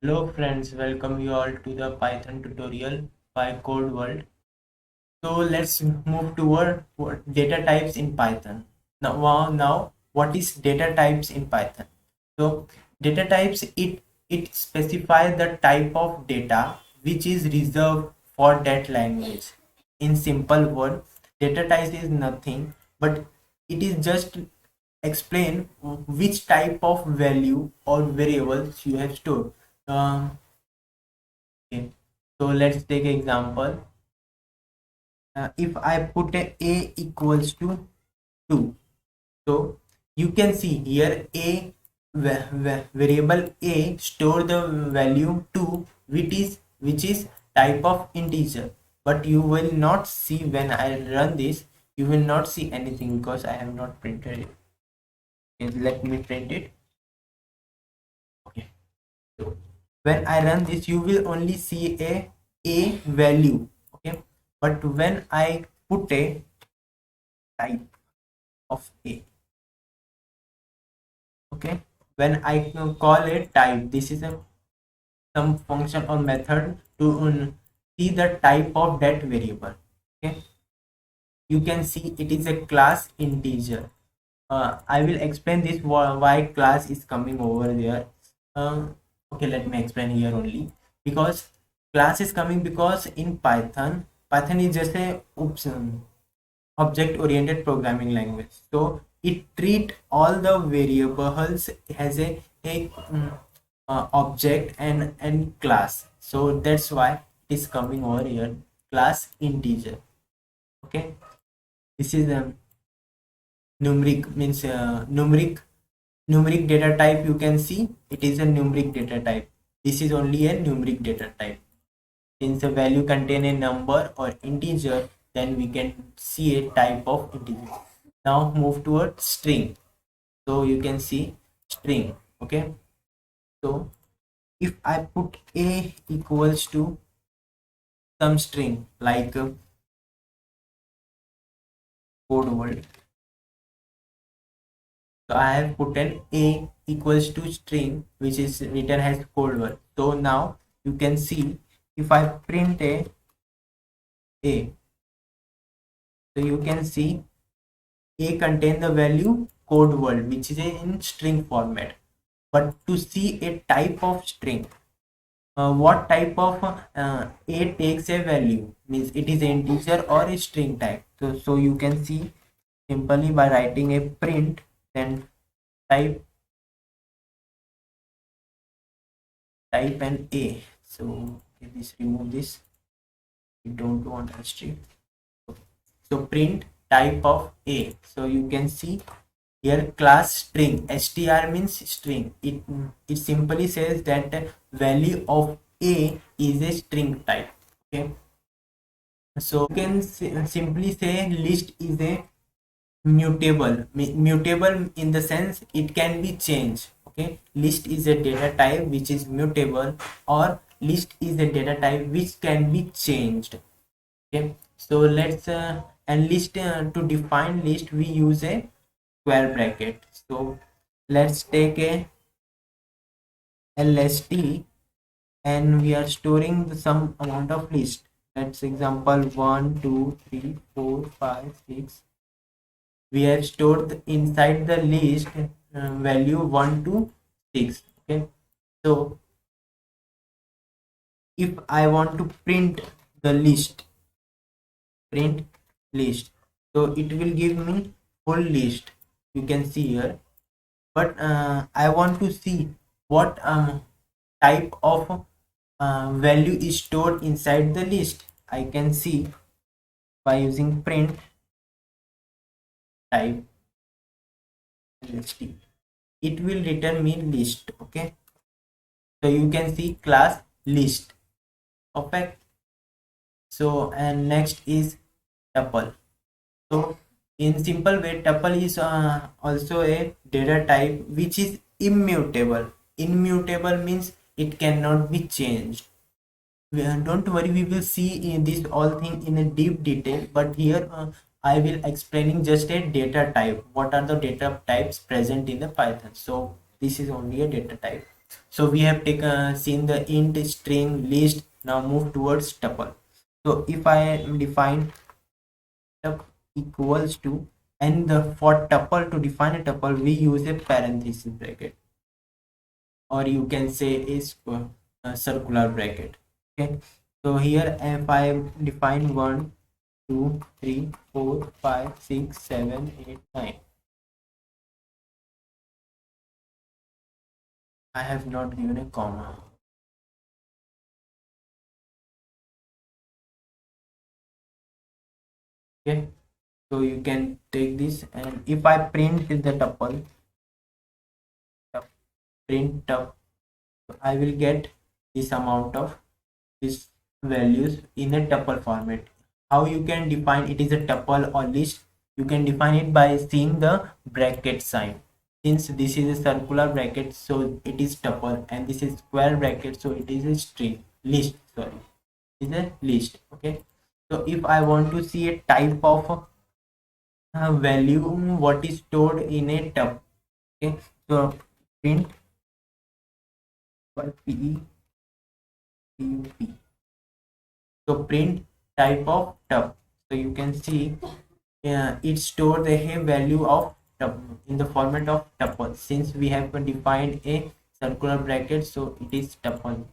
Hello friends, welcome you all to the Python tutorial by codeworld. So let's move toward data types in Python. Now what is data types in Python? So data types it specifies the type of data which is reserved for that language. In simple word, data type is nothing but it is just explain which type of value or variables you have stored. Okay, so let's take example. If I put a equals to 2, so you can see here a variable a store the value 2 which is type of integer, but you will not see when I run this. You will not see anything because I have not printed it. Okay, let me print it. Okay, so when I run this you will only see a value. Okay, but when I put a type of a, okay, when I call it type, this is a some function or method to see the type of that variable. Okay, you can see it is a class integer. I will explain this why class is coming over there. Okay, let me explain here only because class is coming because in Python is just a object oriented programming language, so it treat all the variables as a object and class, so that's why it is coming over here class integer. Okay, this is numeric means numeric data type. You can see it is a numeric data type. This is only a numeric data type. Since the value contain a number or integer, then we can see a type of integer. Now move towards string. So you can see string. Okay, so if I put a equals to some string like code world, so I have put an a equals to string which is written as code world. So now you can see if I print a, so you can see a contain the value code world which is in string format. But to see a type of string, what type of a takes a value means it is an integer or a string type. So you can see simply by writing a print, then type an a. So okay, this remove this, we don't want a string. So print type of a. So you can see here class string. Str means string. It simply says that value of a is a string type. Okay, so you can simply say list is a mutable. Mutable in the sense it can be changed. Okay, list is a data type which is mutable, or list is a data type which can be changed. Okay, so let's and list to define list we use a square bracket. So let's take a lst and we are storing some amount of list. Let's example 1 2 3 4 5 6. We have stored inside the list value 1 to 6. Okay, so if I want to print the list, print list, so it will give me full list. You can see here, but I want to see what type of value is stored inside the list. I can see by using print type list. It will return me list. Okay, so you can see class list. Okay, so and next is tuple. So in simple way, tuple is also a data type which is immutable. Immutable means it cannot be changed. Don't worry, we will see in this all thing in a deep detail, but here I will explaining just a data type. What are the data types present in the Python? So this is only a data type. So we have taken seen the int, string, list. Now move towards tuple. So if I define tuple equals to, and the for tuple, to define a tuple we use a parenthesis bracket, or you can say is a circular bracket. Okay, so here if I define 1 2 3 4 5 6 7 8 9, I have not given a comma. Okay, so you can take this, and if I print the tuple, print up, I will get this amount of these values in a tuple format. How you can define it is a tuple or list? You can define it by seeing the bracket sign. Since this is a circular bracket, so it is tuple, and this is square bracket, so it is a string list. Sorry, it is a list. Okay, so if I want to see a type of value what is stored in a tuple, okay, so print p p. So print type of tuple. So you can see it stores a value of tuple in the format of tuple. Since we have defined a circular bracket, so it is tuple.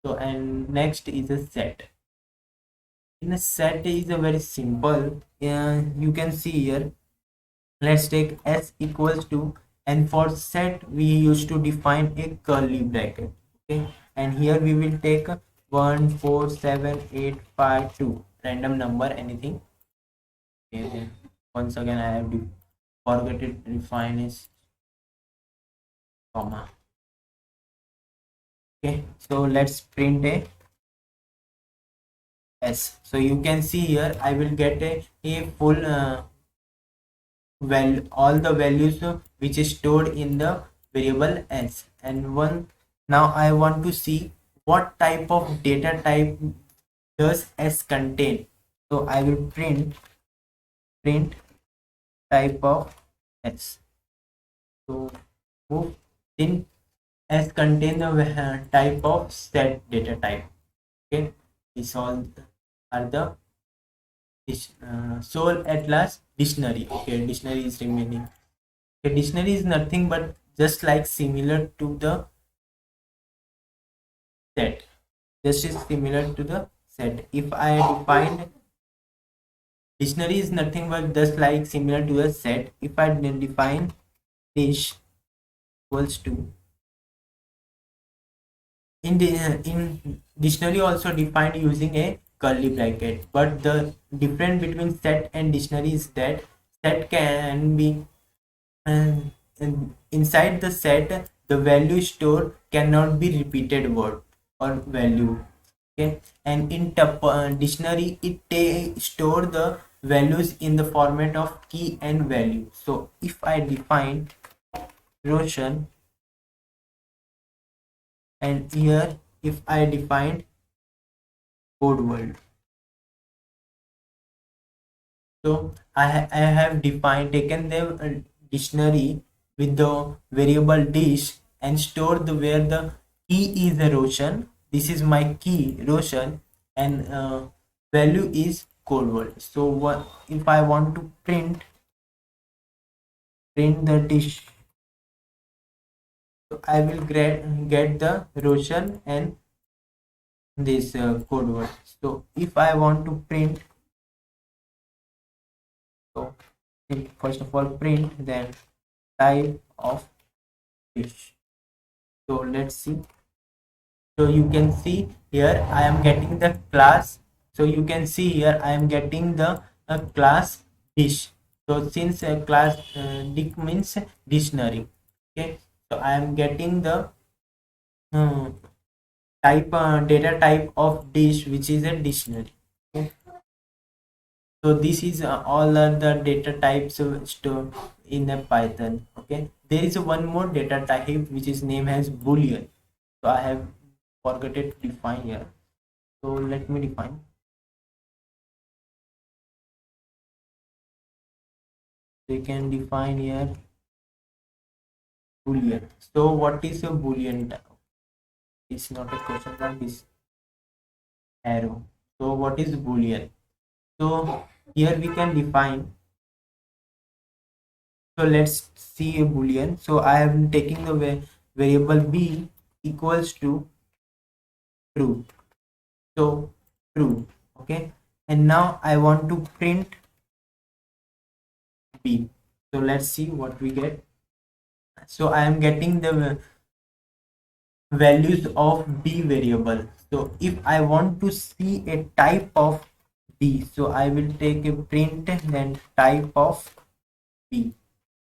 So and next is a set. In a set is a very simple. You can see here. Let's take s equals to, and for set we used to define a curly bracket. Okay, and here we will take 1 4 7 8 5 2 random number, anything. Okay, once again I have forgot it, define is comma. Okay, so let's print a s. So you can see here I will get a full well all the values which is stored in the variable s. And one, now I want to see what type of data type does s contain. So I will print type of s. So move in s contain the type of set data type. Okay, these all are the so at last dictionary. Okay, dictionary is remaining. Okay, dictionary is nothing but just like similar to the set. Just is similar to the set. If I define dictionary is nothing but just like similar to a set. If I define dish equals to, in the in dictionary also defined using a curly bracket, but the difference between set and dictionary is that set can be and inside the set the value stored cannot be repeated word or value. Okay, and in dictionary it store the values in the format of key and value. So if I define Roshan, and here if I define code world, so I have defined taken the dictionary with the variable dish and stored the where the key is the Roshan. This is my key Roshan, and value is code word. So what if I want to print the dish? So I will get the Roshan and this code word. So if I want to print, so first of all print, then type of dish. So let's see. So you can see here I am getting the class. So you can see here I am getting the class dish. So since class dic means dictionary. Okay, so I am getting the uh, type data type of dish which is a dictionary. Okay, so this is all are the data types stored in a Python. Okay, there is one more data type which is named as Boolean. So I have forgot it to define here. So let me define. So you can define here Boolean. So what is a Boolean? It's not a question mark, this arrow. So what is Boolean? So here we can define. So let's see a Boolean. So I am taking the variable b equals to true. So true. Okay. And now I want to print b. So let's see what we get. So I am getting the values of b variable. So if I want to see a type of b, so I will take a print then type of b.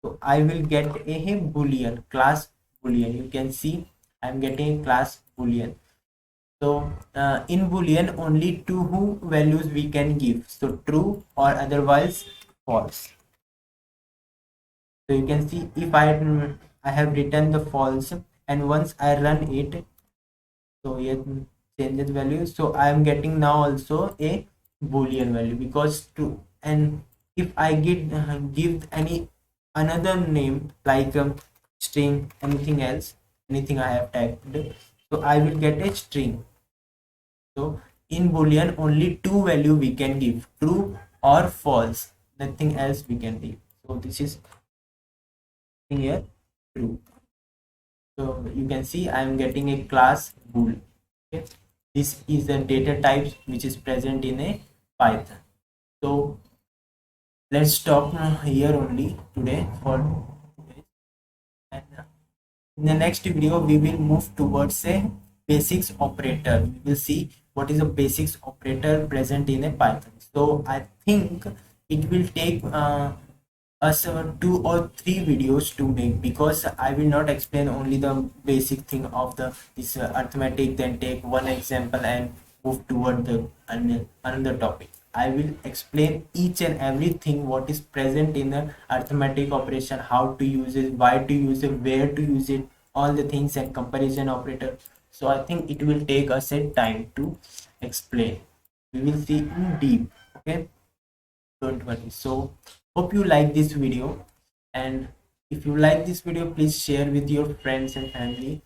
So I will get a boolean, class boolean. You can see I'm getting a class boolean. So in boolean only two values we can give, so true or otherwise false. So you can see if I have written the false, and once I run it, so here changes value, so I am getting now also a boolean value because true. And if I give any another name like string, anything else, anything I have typed, so I will get a string. So in boolean only two value we can give, true or false, nothing else we can give. So this is here true. So you can see I am getting a class bool. Okay, this is the data types which is present in a Python. So let's stop here only today for today. And in the next video we will move towards a basics operator. We will see what is a basics operator present in a Python. So I think it will take us 2 or 3 videos to make, because I will not explain only the basic thing of the this arithmetic, then take one example and move toward the another topic. I will explain each and everything what is present in the arithmetic operation, how to use it, why to use it, where to use it, all the things, and comparison operator. So I think it will take us a time to explain. We will see in deep. Okay, don't worry. So hope you like this video, and if you like this video please share with your friends and family.